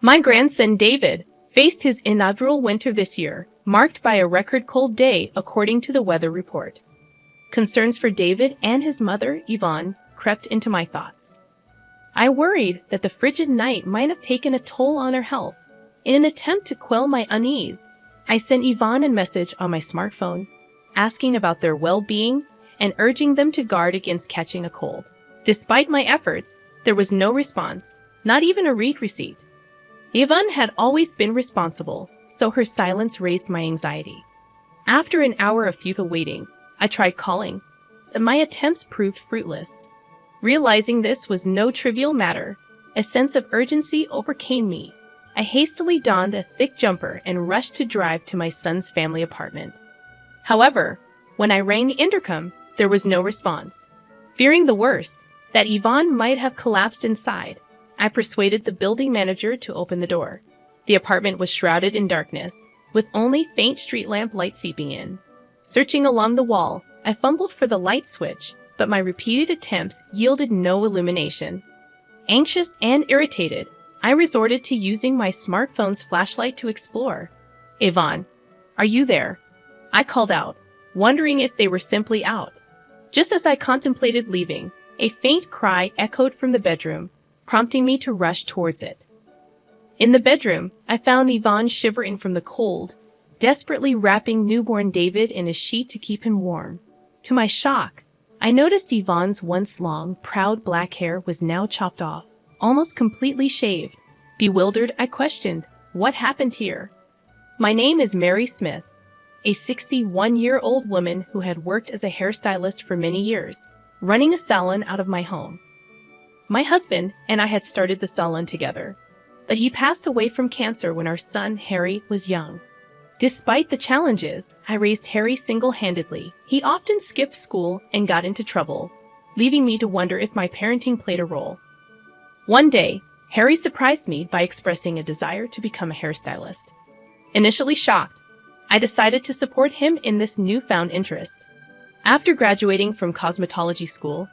My grandson David faced his inaugural winter this year, marked by a record cold day according to the weather report. Concerns for David and his mother, Yvonne, crept into my thoughts. I worried that the frigid night might have taken a toll on her health. In an attempt to quell my unease, I sent Yvonne a message on my smartphone, asking about their well-being and urging them to guard against catching a cold. Despite my efforts, there was no response, not even a read receipt. Yvonne had always been responsible, so her silence raised my anxiety. After an hour of futile waiting, I tried calling, but my attempts proved fruitless. Realizing this was no trivial matter, a sense of urgency overcame me. I hastily donned a thick jumper and rushed to drive to my son's family apartment. However, when I rang the intercom, there was no response. Fearing the worst, that Yvonne might have collapsed inside, I persuaded the building manager to open the door. The apartment was shrouded in darkness, with only faint street lamp light seeping in. Searching along the wall, I fumbled for the light switch, but my repeated attempts yielded no illumination. Anxious and irritated, I resorted to using my smartphone's flashlight to explore. "Yvonne, are you there?" I called out, wondering if they were simply out. Just as I contemplated leaving, a faint cry echoed from the bedroom, prompting me to rush towards it. In the bedroom, I found Yvonne shivering from the cold, desperately wrapping newborn David in a sheet to keep him warm. To my shock, I noticed Yvonne's once long, proud black hair was now chopped off, almost completely shaved. Bewildered, I questioned, "What happened here?" "My name is Mary Smith," a 61-year-old woman who had worked as a hairstylist for many years, running a salon out of my home. My husband and I had started the salon together, but he passed away from cancer when our son, Harry, was young. Despite the challenges, I raised Harry single-handedly. He often skipped school and got into trouble, leaving me to wonder if my parenting played a role. One day, Harry surprised me by expressing a desire to become a hairstylist. Initially shocked, I decided to support him in this newfound interest. After graduating from cosmetology school,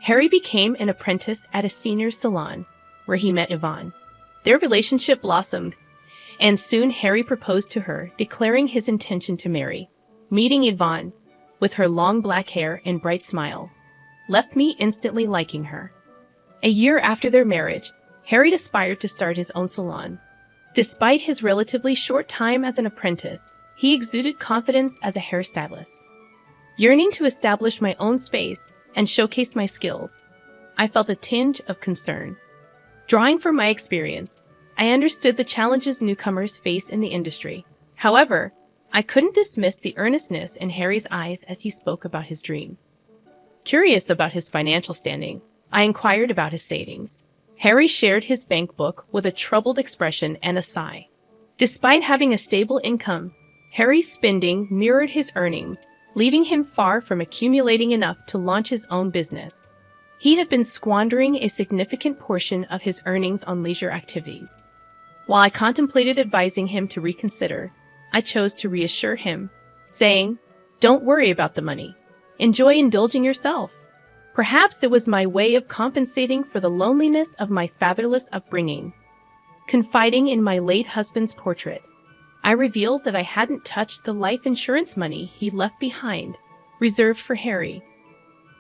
Harry became an apprentice at a senior salon, where he met Yvonne. Their relationship blossomed, and soon Harry proposed to her, declaring his intention to marry. Meeting Yvonne, with her long black hair and bright smile, left me instantly liking her. A year after their marriage, Harry aspired to start his own salon. Despite his relatively short time as an apprentice, he exuded confidence as a hairstylist. Yearning to establish my own space and showcase my skills, I felt a tinge of concern. Drawing from my experience, I understood the challenges newcomers face in the industry. However, I couldn't dismiss the earnestness in Harry's eyes as he spoke about his dream. Curious about his financial standing, I inquired about his savings. Harry shared his bank book with a troubled expression and a sigh. Despite having a stable income, Harry's spending mirrored his earnings, leaving him far from accumulating enough to launch his own business. He had been squandering a significant portion of his earnings on leisure activities. While I contemplated advising him to reconsider, I chose to reassure him, saying, "Don't worry about the money. Enjoy indulging yourself." Perhaps it was my way of compensating for the loneliness of my fatherless upbringing. Confiding in my late husband's portrait, I revealed that I hadn't touched the life insurance money he left behind, reserved for Harry.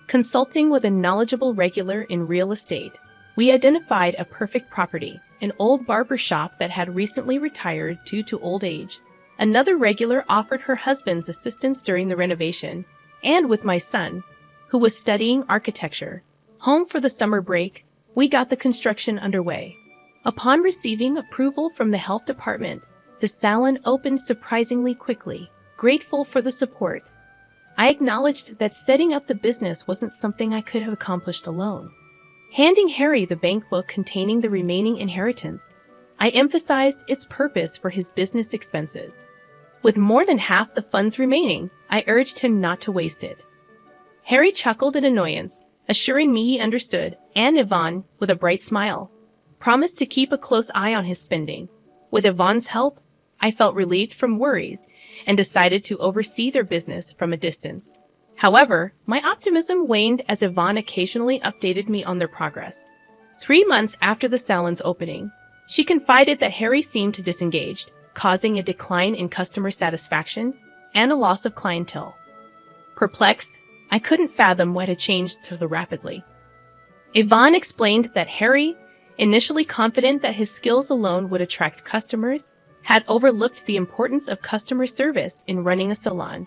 Consulting with a knowledgeable regular in real estate, we identified a perfect property, an old barber shop that had recently retired due to old age. Another regular offered her husband's assistance during the renovation, and with my son, who was studying architecture, home for the summer break, we got the construction underway. Upon receiving approval from the health department, the salon opened surprisingly quickly. Grateful for the support, I acknowledged that setting up the business wasn't something I could have accomplished alone. Handing Harry the bank book containing the remaining inheritance, I emphasized its purpose for his business expenses. With more than half the funds remaining, I urged him not to waste it. Harry chuckled in annoyance, assuring me he understood, and Yvonne, with a bright smile, promised to keep a close eye on his spending. With Yvonne's help, I felt relieved from worries and decided to oversee their business from a distance. However, my optimism waned as Yvonne occasionally updated me on their progress. 3 months after the salon's opening, She confided that Harry seemed disengaged, causing a decline in customer satisfaction and a loss of clientele. Perplexed, I couldn't fathom what had changed so rapidly. Yvonne explained that Harry, initially confident that his skills alone would attract customers, had overlooked the importance of customer service in running a salon.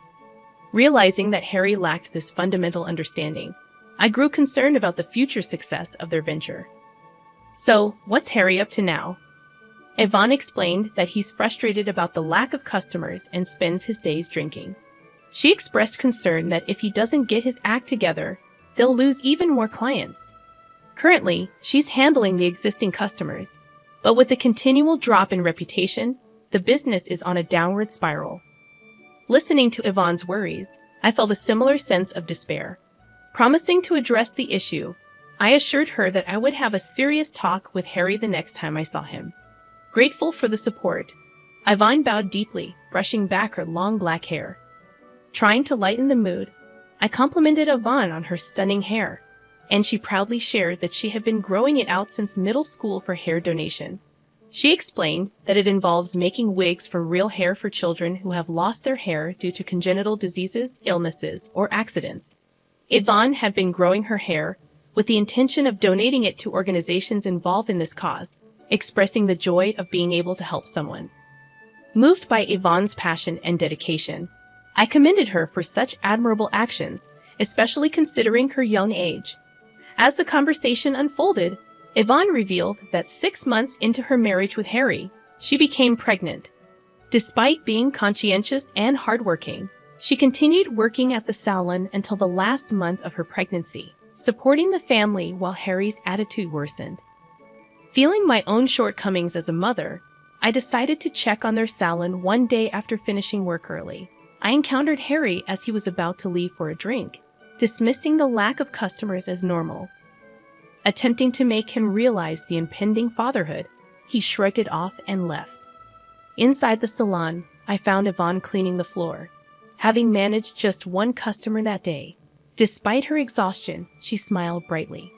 Realizing that Harry lacked this fundamental understanding, I grew concerned about the future success of their venture. "So, what's Harry up to now?" Yvonne explained that he's frustrated about the lack of customers and spends his days drinking. She expressed concern that if he doesn't get his act together, they'll lose even more clients. Currently, she's handling the existing customers, but with the continual drop in reputation, the business is on a downward spiral. Listening to Yvonne's worries, I felt a similar sense of despair. Promising to address the issue, I assured her that I would have a serious talk with Harry the next time I saw him. Grateful for the support, Yvonne bowed deeply, brushing back her long black hair. Trying to lighten the mood, I complimented Yvonne on her stunning hair, and she proudly shared that she had been growing it out since middle school for hair donation. She explained that it involves making wigs from real hair for children who have lost their hair due to congenital diseases, illnesses, or accidents. Yvonne had been growing her hair with the intention of donating it to organizations involved in this cause, expressing the joy of being able to help someone. Moved by Yvonne's passion and dedication, I commended her for such admirable actions, especially considering her young age. As the conversation unfolded, Yvonne revealed that 6 months into her marriage with Harry, she became pregnant. Despite being conscientious and hardworking, she continued working at the salon until the last month of her pregnancy, supporting the family while Harry's attitude worsened. Feeling my own shortcomings as a mother, I decided to check on their salon one day after finishing work early. I encountered Harry as he was about to leave for a drink, dismissing the lack of customers as normal. Attempting to make him realize the impending fatherhood, he shrugged it off and left. Inside the salon, I found Yvonne cleaning the floor, having managed just one customer that day. Despite her exhaustion, she smiled brightly.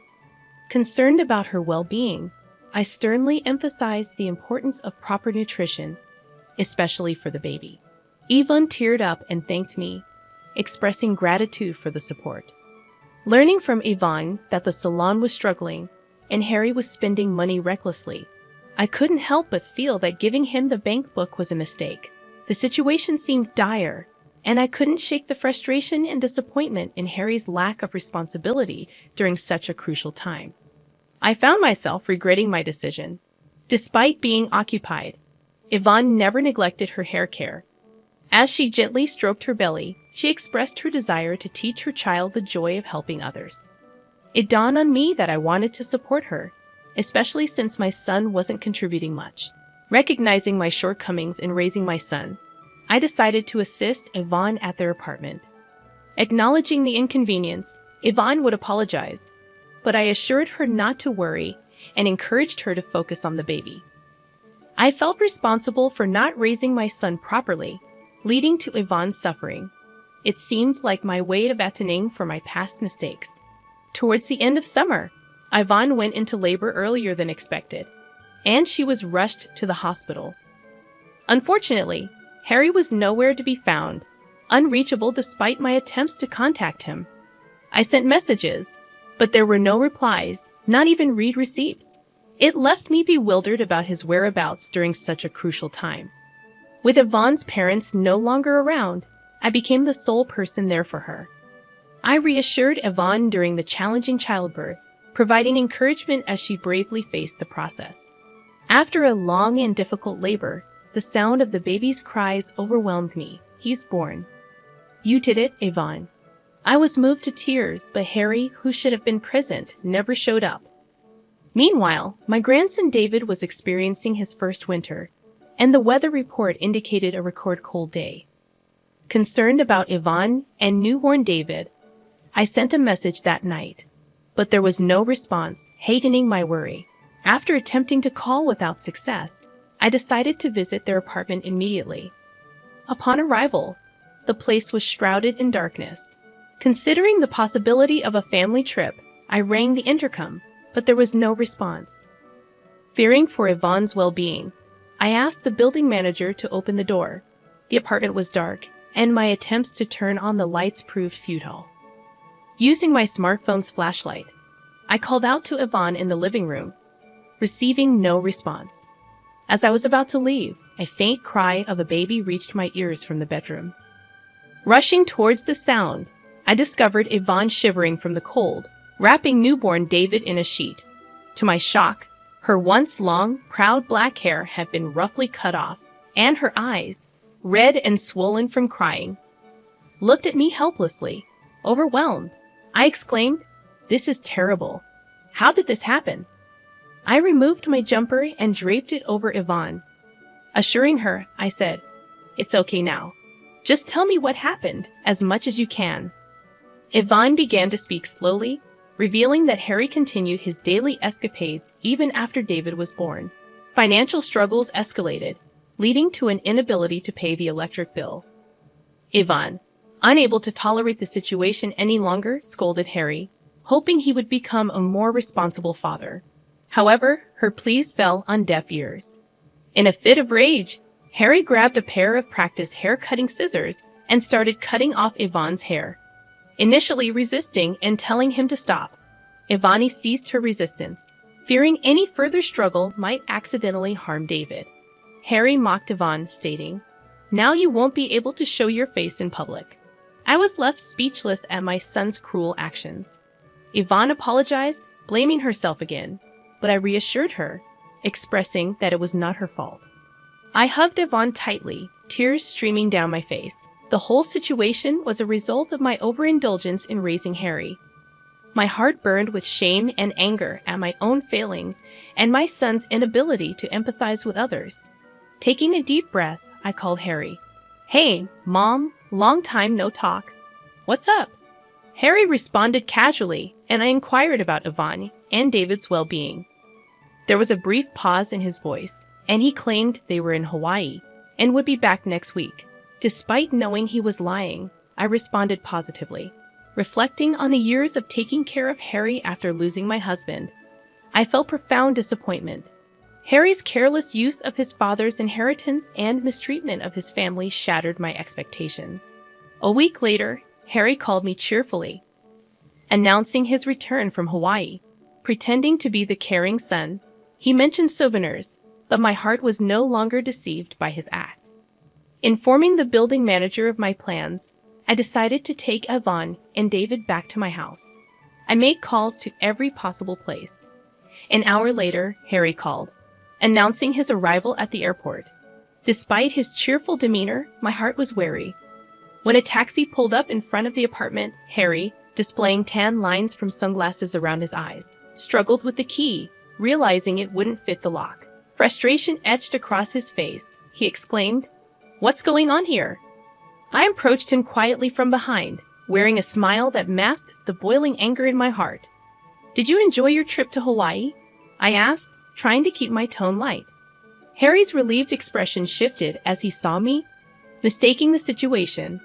Concerned about her well-being, I sternly emphasized the importance of proper nutrition, especially for the baby. Yvonne teared up and thanked me, expressing gratitude for the support. Learning from Yvonne that the salon was struggling and Harry was spending money recklessly, I couldn't help but feel that giving him the bank book was a mistake. The situation seemed dire, and I couldn't shake the frustration and disappointment in Harry's lack of responsibility during such a crucial time. I found myself regretting my decision. Despite being occupied, Yvonne never neglected her hair care. As she gently stroked her belly, she expressed her desire to teach her child the joy of helping others. It dawned on me that I wanted to support her, especially since my son wasn't contributing much. Recognizing my shortcomings in raising my son, I decided to assist Yvonne at their apartment. Acknowledging the inconvenience, Yvonne would apologize, but I assured her not to worry and encouraged her to focus on the baby. I felt responsible for not raising my son properly, leading to Yvonne's suffering. It seemed like my way of atoning for my past mistakes. Towards the end of summer, Yvonne went into labor earlier than expected, and she was rushed to the hospital. Unfortunately, Harry was nowhere to be found, unreachable despite my attempts to contact him. I sent messages, but there were no replies, not even read receipts. It left me bewildered about his whereabouts during such a crucial time. With Yvonne's parents no longer around, I became the sole person there for her. I reassured Yvonne during the challenging childbirth, providing encouragement as she bravely faced the process. After a long and difficult labor, the sound of the baby's cries overwhelmed me. "He's born." "You did it, Yvonne." I was moved to tears, but Harry, who should have been present, never showed up. Meanwhile, my grandson David was experiencing his first winter, and the weather report indicated a record cold day. Concerned about Yvonne and newborn David, I sent a message that night, but there was no response, heightening my worry. After attempting to call without success, I decided to visit their apartment immediately. Upon arrival, the place was shrouded in darkness. Considering the possibility of a family trip, I rang the intercom, but there was no response. Fearing for Yvonne's well-being, I asked the building manager to open the door. The apartment was dark, and my attempts to turn on the lights proved futile. Using my smartphone's flashlight, I called out to Yvonne in the living room, receiving no response. As I was about to leave, a faint cry of a baby reached my ears from the bedroom. Rushing towards the sound, I discovered Yvonne shivering from the cold, wrapping newborn David in a sheet. To my shock, her once long, proud black hair had been roughly cut off, and her eyes, red and swollen from crying, looked at me helplessly, overwhelmed. I exclaimed, "This is terrible. How did this happen?" I removed my jumper and draped it over Yvonne. Assuring her, I said, "It's okay now. Just tell me what happened, as much as you can." Yvonne began to speak slowly, revealing that Harry continued his daily escapades even after David was born. Financial struggles escalated, leading to an inability to pay the electric bill. Yvonne, unable to tolerate the situation any longer, scolded Harry, hoping he would become a more responsible father. However, her pleas fell on deaf ears. In a fit of rage, Harry grabbed a pair of practice hair-cutting scissors and started cutting off Yvonne's hair. Initially resisting and telling him to stop, Yvonne ceased her resistance, fearing any further struggle might accidentally harm David. Harry mocked Yvonne, stating, "Now you won't be able to show your face in public." I was left speechless at my son's cruel actions. Yvonne apologized, blaming herself again, but I reassured her, expressing that it was not her fault. I hugged Yvonne tightly, tears streaming down my face. The whole situation was a result of my overindulgence in raising Harry. My heart burned with shame and anger at my own failings and my son's inability to empathize with others. Taking a deep breath, I called Harry. "Hey, Mom, long time no talk. What's up?" Harry responded casually, and I inquired about Yvonne and David's well-being. There was a brief pause in his voice, and he claimed they were in Hawaii and would be back next week. Despite knowing he was lying, I responded positively. Reflecting on the years of taking care of Harry after losing my husband, I felt profound disappointment. Harry's careless use of his father's inheritance and mistreatment of his family shattered my expectations. A week later, Harry called me cheerfully, announcing his return from Hawaii. Pretending to be the caring son, he mentioned souvenirs, but my heart was no longer deceived by his act. Informing the building manager of my plans, I decided to take Yvonne and David back to my house. I made calls to every possible place. An hour later, Harry called, announcing his arrival at the airport. Despite his cheerful demeanor, my heart was wary. When a taxi pulled up in front of the apartment, Harry, displaying tan lines from sunglasses around his eyes, struggled with the key, realizing it wouldn't fit the lock. Frustration etched across his face. He exclaimed, "What's going on here?" I approached him quietly from behind, wearing a smile that masked the boiling anger in my heart. "Did you enjoy your trip to Hawaii?" I asked, trying to keep my tone light. Harry's relieved expression shifted as he saw me, mistaking the situation.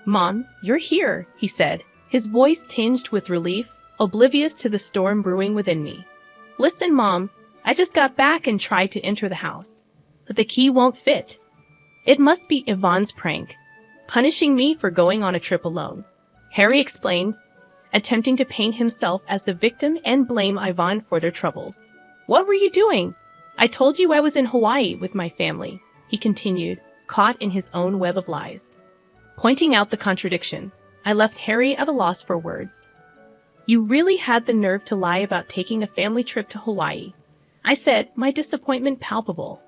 "Mom, you're here," he said, his voice tinged with relief, oblivious to the storm brewing within me. "Listen, Mom, I just got back and tried to enter the house, but the key won't fit. It must be Yvonne's prank, punishing me for going on a trip alone," Harry explained, attempting to paint himself as the victim and blame Yvonne for their troubles. "What were you doing? I told you I was in Hawaii with my family," he continued, caught in his own web of lies. Pointing out the contradiction, I left Harry at a loss for words. "You really had the nerve to lie about taking a family trip to Hawaii," I said, my disappointment palpable.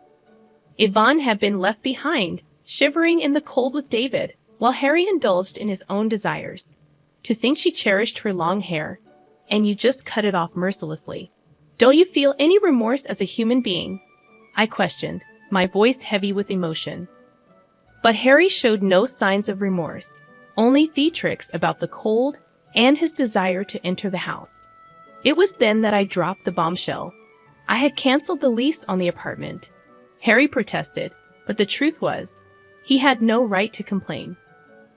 Yvonne had been left behind, shivering in the cold with David, while Harry indulged in his own desires. To think she cherished her long hair, and you just cut it off mercilessly. "Don't you feel any remorse as a human being?" I questioned, my voice heavy with emotion. But Harry showed no signs of remorse, only theatrics about the cold and his desire to enter the house. It was then that I dropped the bombshell. I had canceled the lease on the apartment. Harry protested, but the truth was, he had no right to complain.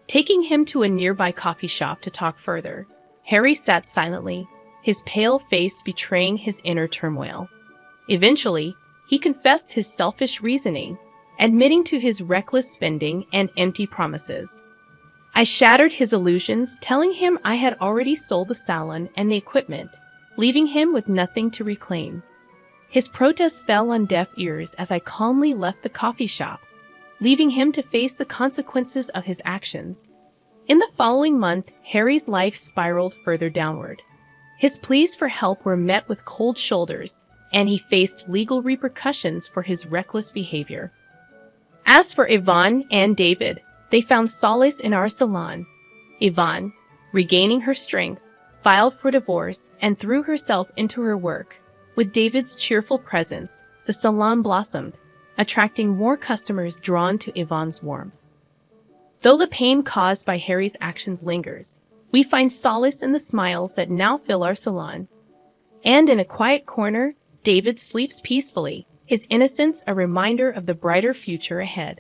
Taking him to a nearby coffee shop to talk further, Harry sat silently, his pale face betraying his inner turmoil. Eventually, he confessed his selfish reasoning, admitting to his reckless spending and empty promises. I shattered his illusions, telling him I had already sold the salon and the equipment, leaving him with nothing to reclaim. His protests fell on deaf ears as I calmly left the coffee shop, leaving him to face the consequences of his actions. In the following month, Harry's life spiraled further downward. His pleas for help were met with cold shoulders, and he faced legal repercussions for his reckless behavior. As for Yvonne and David, they found solace in our salon. Yvonne, regaining her strength, filed for divorce and threw herself into her work. With David's cheerful presence, the salon blossomed, attracting more customers drawn to Yvonne's warmth. Though the pain caused by Harry's actions lingers, we find solace in the smiles that now fill our salon. And in a quiet corner, David sleeps peacefully, his innocence a reminder of the brighter future ahead.